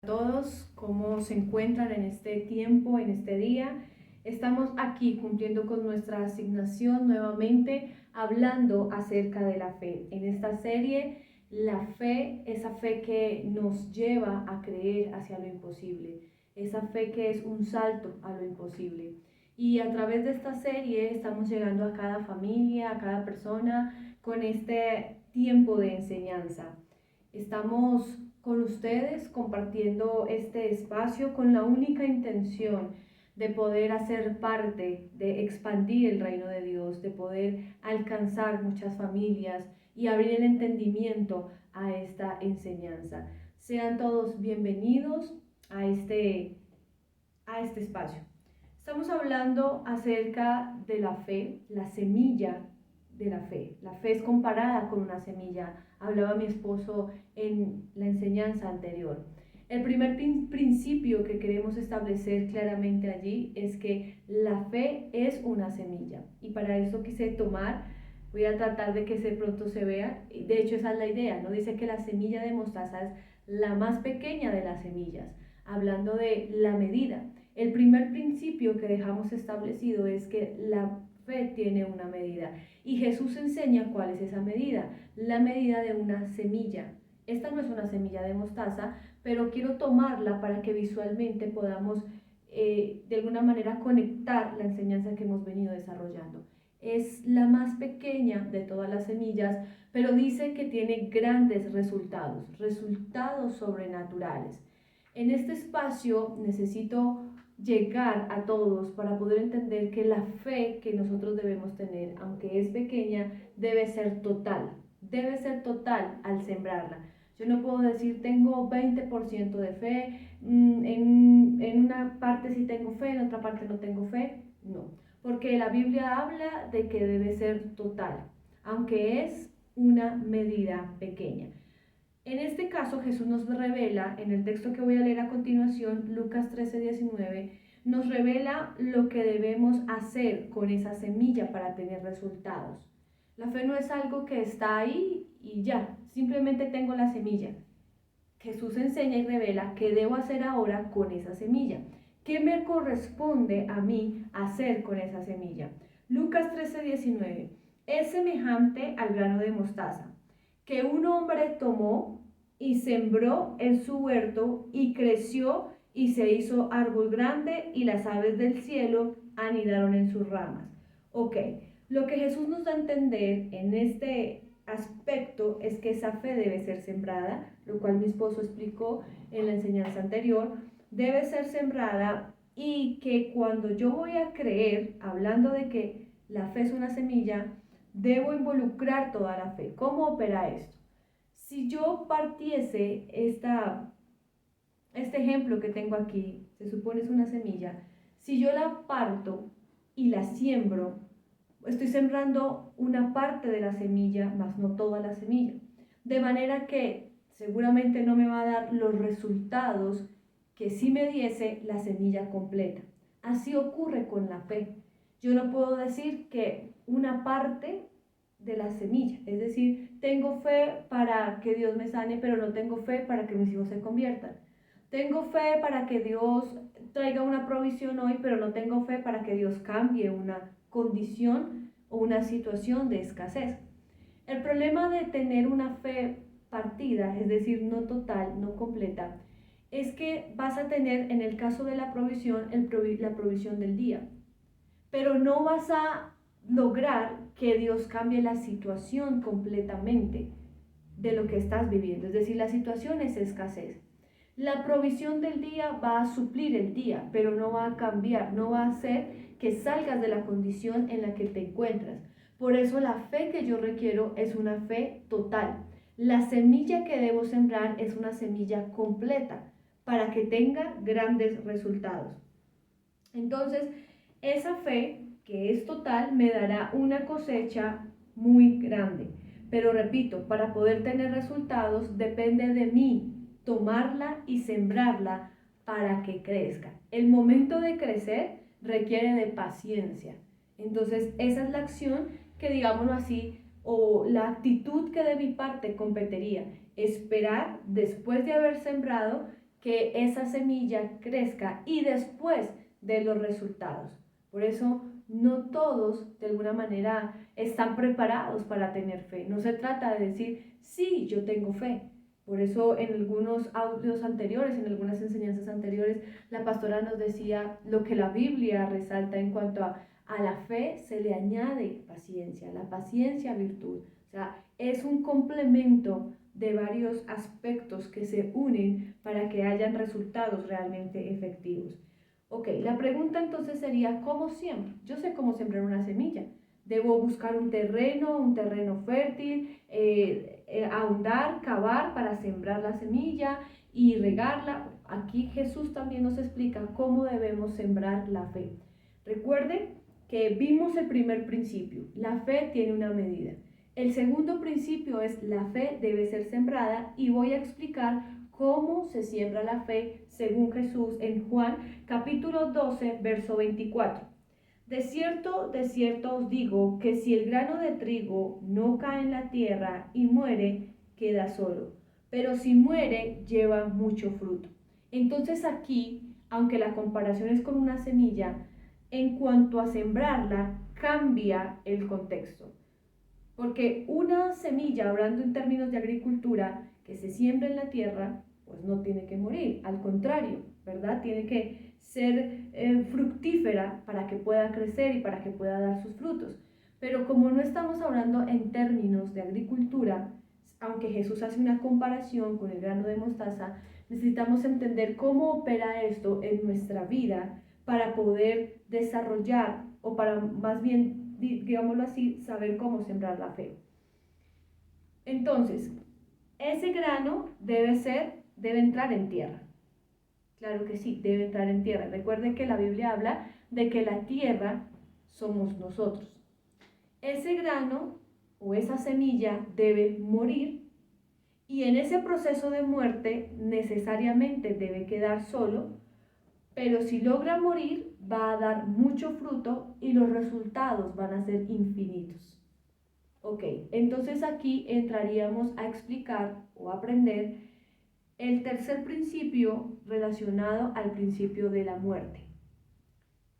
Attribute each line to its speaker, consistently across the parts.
Speaker 1: Todos, cómo se encuentran en este tiempo, en este día. Estamos aquí cumpliendo con nuestra asignación nuevamente, hablando acerca de la fe. En esta serie, la fe, esa fe que nos lleva a creer hacia lo imposible, esa fe que es un salto a lo imposible. Y a través de esta serie estamos llegando a cada familia, a cada persona, con este tiempo de enseñanza. Estamos con ustedes compartiendo este espacio con la única intención de poder hacer parte, de expandir el reino de Dios, de poder alcanzar muchas familias y abrir el entendimiento a esta enseñanza. Sean todos bienvenidos a este espacio. Estamos hablando acerca de la fe, la semilla de la fe. La fe es comparada con una semilla. Hablaba mi esposo en la enseñanza anterior. El primer principio que queremos establecer claramente allí es que la fe es una semilla. Y para eso voy a tratar de que pronto se vea. De hecho, esa es la idea, ¿no? Dice que la semilla de mostaza es la más pequeña de las semillas, hablando de la medida. El primer principio que dejamos establecido es que la fe tiene una medida y Jesús enseña cuál es esa medida, la medida de una semilla. Esta no es una semilla de mostaza, pero quiero tomarla para que visualmente podamos de alguna manera conectar la enseñanza que hemos venido desarrollando. Es la más pequeña de todas las semillas, pero dice que tiene grandes resultados sobrenaturales. En este espacio necesito llegar a todos para poder entender que la fe que nosotros debemos tener, aunque es pequeña, debe ser total al sembrarla. Yo no puedo decir tengo 20% de fe, en una parte sí tengo fe, en otra parte no tengo fe, no, porque la Biblia habla de que debe ser total, aunque es una medida pequeña. En este caso, Jesús nos revela, en el texto que voy a leer a continuación, Lucas 13:19, nos revela lo que debemos hacer con esa semilla para tener resultados. La fe no es algo que está ahí y ya, simplemente tengo la semilla. Jesús enseña y revela qué debo hacer ahora con esa semilla. ¿Qué me corresponde a mí hacer con esa semilla? Lucas 13:19 es semejante al grano de mostaza que un hombre tomó y sembró en su huerto y creció y se hizo árbol grande y las aves del cielo anidaron en sus ramas. Ok, lo que Jesús nos da a entender en este aspecto es que esa fe debe ser sembrada, lo cual mi esposo explicó en la enseñanza anterior, debe ser sembrada y que cuando yo voy a creer, hablando de que la fe es una semilla, debo involucrar toda la fe. ¿Cómo opera esto? Si yo partiese este ejemplo que tengo aquí, se supone es una semilla, si yo la parto y la siembro, estoy sembrando una parte de la semilla, más no toda la semilla. De manera que seguramente no me va a dar los resultados que si me diese la semilla completa. Así ocurre con la fe. Yo no puedo decir que una parte de la semilla, es decir, tengo fe para que Dios me sane, pero no tengo fe para que mis hijos se conviertan. Tengo fe para que Dios traiga una provisión hoy, pero no tengo fe para que Dios cambie una condición o una situación de escasez. El problema de tener una fe partida, es decir, no total, no completa, es que vas a tener en el caso de la provisión, la provisión del día, pero no vas a lograr que Dios cambie la situación completamente de lo que estás viviendo, es decir, la situación es escasez. La provisión del día va a suplir el día, pero no va a cambiar, no va a hacer que salgas de la condición en la que te encuentras. Por eso la fe que yo requiero es una fe total. La semilla que debo sembrar es una semilla completa para que tenga grandes resultados. Entonces, esa fe que es total me dará una cosecha muy grande. Pero repito, para poder tener resultados depende de mí tomarla y sembrarla para que crezca. El momento de crecer requiere de paciencia. Entonces, esa es la acción que, digámoslo así, o la actitud que de mi parte competiría. Esperar después de haber sembrado que esa semilla crezca y después de los resultados. Por eso no todos de alguna manera están preparados para tener fe. No se trata de decir, sí, yo tengo fe. Por eso en algunos audios anteriores, en algunas enseñanzas anteriores, la pastora nos decía lo que la Biblia resalta en cuanto a la fe se le añade paciencia, la paciencia virtud. O sea, es un complemento de varios aspectos que se unen para que hayan resultados realmente efectivos. Ok, la pregunta entonces sería, ¿cómo siembro? Yo sé cómo sembrar una semilla. Debo buscar un terreno fértil, ahondar, cavar para sembrar la semilla y regarla. Aquí Jesús también nos explica cómo debemos sembrar la fe. Recuerden que vimos el primer principio, la fe tiene una medida. El segundo principio es la fe debe ser sembrada y voy a explicar cómo se siembra la fe según Jesús en Juan capítulo 12, verso 24. De cierto os digo que si el grano de trigo no cae en la tierra y muere, queda solo, pero si muere, lleva mucho fruto. Entonces aquí, aunque la comparación es con una semilla, en cuanto a sembrarla, cambia el contexto. Porque una semilla, hablando en términos de agricultura, que se siembra en la tierra, pues no tiene que morir, al contrario, ¿verdad? Tiene que ser fructífera para que pueda crecer y para que pueda dar sus frutos. Pero como no estamos hablando en términos de agricultura, aunque Jesús hace una comparación con el grano de mostaza, necesitamos entender cómo opera esto en nuestra vida para poder desarrollar, o para más bien, digámoslo así, saber cómo sembrar la fe. Entonces, ese grano debe entrar en tierra. Claro que sí, debe entrar en tierra. Recuerden que la Biblia habla de que la tierra somos nosotros. Ese grano o esa semilla debe morir y en ese proceso de muerte necesariamente debe quedar solo, pero si logra morir va a dar mucho fruto y los resultados van a ser infinitos. Ok, entonces aquí entraríamos a explicar o aprender el tercer principio relacionado al principio de la muerte.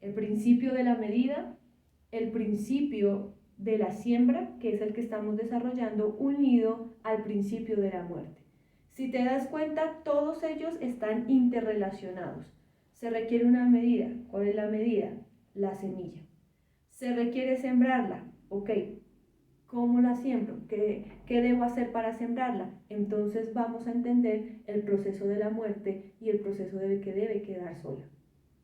Speaker 1: El principio de la medida, el principio de la siembra, que es el que estamos desarrollando, unido al principio de la muerte. Si te das cuenta, todos ellos están interrelacionados. Se requiere una medida. ¿Cuál es la medida? La semilla. Se requiere sembrarla. Ok, ¿cómo la siembro? ¿Qué debo hacer para sembrarla? Entonces vamos a entender el proceso de la muerte y el proceso de que debe quedar sola.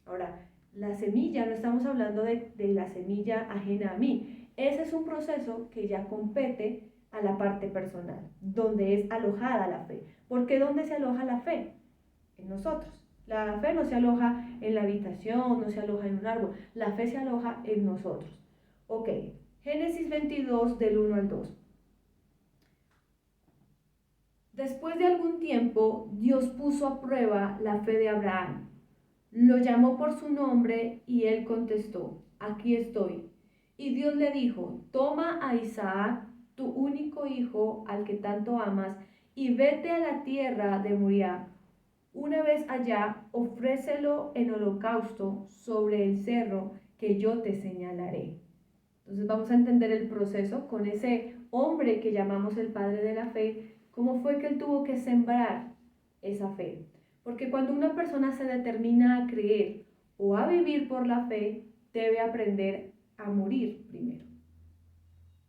Speaker 1: Ahora, la semilla, no estamos hablando de la semilla ajena a mí. Ese es un proceso que ya compete a la parte personal, donde es alojada la fe. ¿Por qué dónde se aloja la fe? En nosotros. La fe no se aloja en la habitación, no se aloja en un árbol. La fe se aloja en nosotros. Ok, Génesis 22 del 1 al 2. Después de algún tiempo, Dios puso a prueba la fe de Abraham. Lo llamó por su nombre y él contestó, aquí estoy. Y Dios le dijo, toma a Isaac, tu único hijo, al que tanto amas, y vete a la tierra de Moriah. Una vez allá, ofrécelo en holocausto sobre el cerro que yo te señalaré. Entonces vamos a entender el proceso con ese hombre que llamamos el padre de la fe, cómo fue que él tuvo que sembrar esa fe. Porque cuando una persona se determina a creer o a vivir por la fe, debe aprender a morir primero.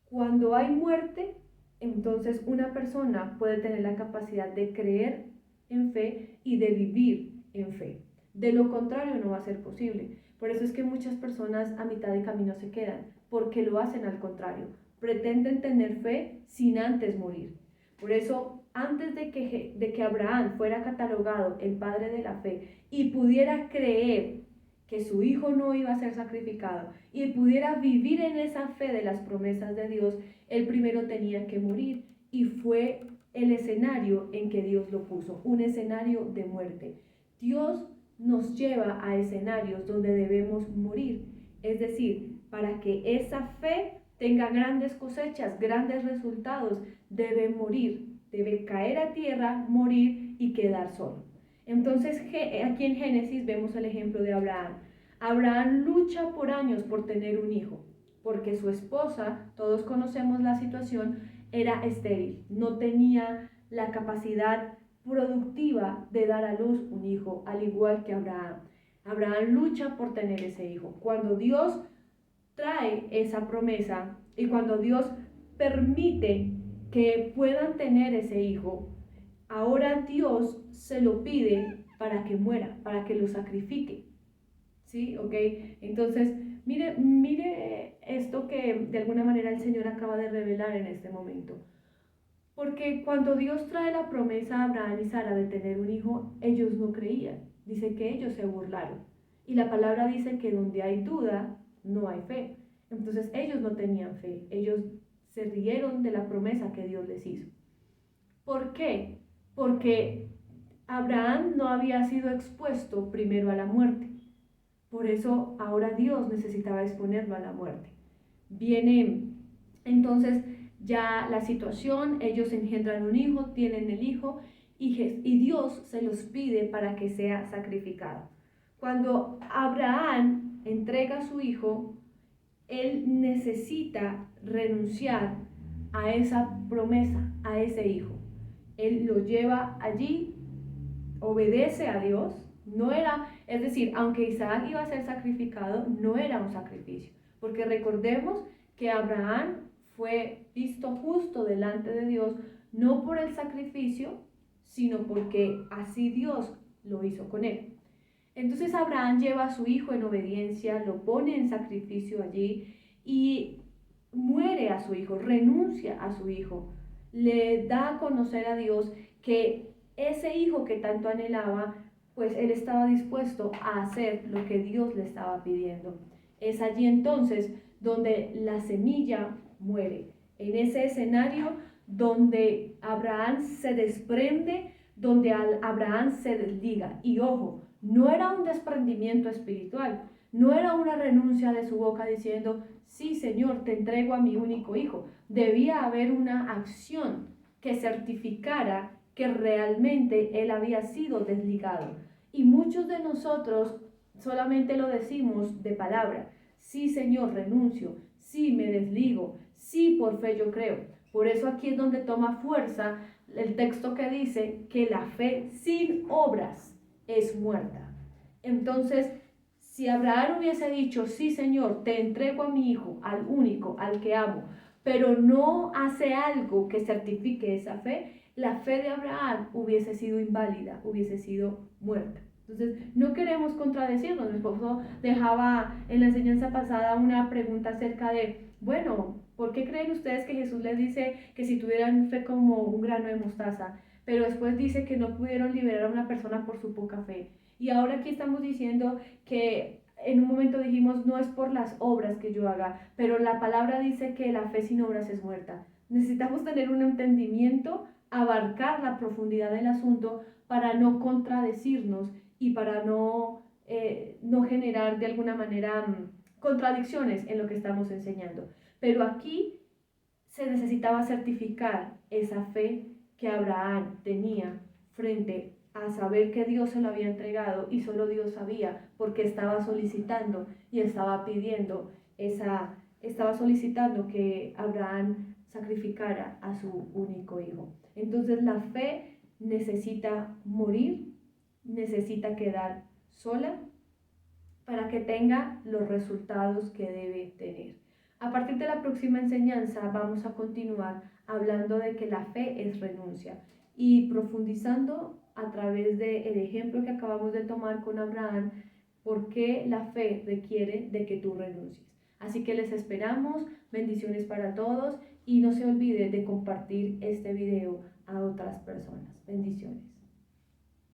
Speaker 1: Cuando hay muerte, entonces una persona puede tener la capacidad de creer en fe y de vivir en fe. De lo contrario no va a ser posible. Por eso es que muchas personas a mitad de camino se quedan, porque lo hacen al contrario. Pretenden tener fe sin antes morir. Por eso, antes de que Abraham fuera catalogado el padre de la fe y pudiera creer que su hijo no iba a ser sacrificado y pudiera vivir en esa fe de las promesas de Dios, él primero tenía que morir y fue el escenario en que Dios lo puso, un escenario de muerte. Dios nos lleva a escenarios donde debemos morir, es decir, para que esa fe tenga grandes cosechas, grandes resultados, debe morir, debe caer a tierra, morir y quedar solo. Entonces, aquí en Génesis vemos el ejemplo de Abraham. Abraham lucha por años por tener un hijo, porque su esposa, todos conocemos la situación, era estéril, no tenía la capacidad productiva de dar a luz un hijo, al igual que Abraham. Abraham lucha por tener ese hijo. Cuando Dios trae esa promesa y cuando Dios permite que puedan tener ese hijo, ahora Dios se lo pide para que muera, para que lo sacrifique. ¿Sí? ¿Ok? Entonces, mire esto que de alguna manera el Señor acaba de revelar en este momento. Porque cuando Dios trae la promesa a Abraham y Sara de tener un hijo, ellos no creían. Dice que ellos se burlaron. Y la palabra dice que donde hay duda, no hay fe. Entonces ellos no tenían fe. Ellos se rieron de la promesa que Dios les hizo. ¿Por qué? Porque Abraham no había sido expuesto primero a la muerte. Por eso ahora Dios necesitaba exponerlo a la muerte. Viene entonces ya la situación, ellos engendran un hijo, tienen el hijo y Dios se los pide para que sea sacrificado. Cuando Abraham entrega a su hijo, él necesita renunciar a esa promesa, a ese hijo. Él lo lleva allí, obedece a Dios. No era, es decir, aunque Isaac iba a ser sacrificado, no era un sacrificio, porque recordemos que Abraham fue visto justo delante de Dios, no por el sacrificio, sino porque así Dios lo hizo con él. Entonces Abraham lleva a su hijo en obediencia, lo pone en sacrificio allí y muere a su hijo, renuncia a su hijo, le da a conocer a Dios que ese hijo que tanto anhelaba, pues él estaba dispuesto a hacer lo que Dios le estaba pidiendo. Es allí entonces donde la semilla muere, en ese escenario donde Abraham se desprende, donde Abraham se desliga. Y ojo, no era un desprendimiento espiritual, no era una renuncia de su boca diciendo, sí Señor, te entrego a mi único hijo. Debía haber una acción que certificara que realmente él había sido desligado. Y muchos de nosotros solamente lo decimos de palabra. Sí, Señor, renuncio. Sí, me desligo. Sí, por fe yo creo. Por eso aquí es donde toma fuerza el texto que dice que la fe sin obras es muerta. Entonces, si Abraham hubiese dicho, sí, Señor, te entrego a mi hijo, al único, al que amo, pero no hace algo que certifique esa fe, la fe de Abraham hubiese sido inválida, hubiese sido muerta. Entonces, no queremos contradecirnos. Mi esposo dejaba en la enseñanza pasada una pregunta acerca de, bueno, ¿por qué creen ustedes que Jesús les dice que si tuvieran fe como un grano de mostaza, pero después dice que no pudieron liberar a una persona por su poca fe? Y ahora aquí estamos diciendo que en un momento dijimos, no es por las obras que yo haga, pero la palabra dice que la fe sin obras es muerta. Necesitamos tener un entendimiento, abarcar la profundidad del asunto para no contradecirnos y para no generar de alguna manera contradicciones en lo que estamos enseñando. Pero aquí se necesitaba certificar esa fe que Abraham tenía frente a saber que Dios se lo había entregado y solo Dios sabía porque estaba solicitando y estaba pidiendo estaba solicitando que Abraham sacrificara a su único hijo. Entonces la fe necesita morir, necesita quedar sola para que tenga los resultados que debe tener. A partir de la próxima enseñanza vamos a continuar hablando de que la fe es renuncia y profundizando a través del ejemplo que acabamos de tomar con Abraham, por qué la fe requiere de que tú renuncies. Así que les esperamos, bendiciones para todos y no se olvide de compartir este video a otras personas. Bendiciones.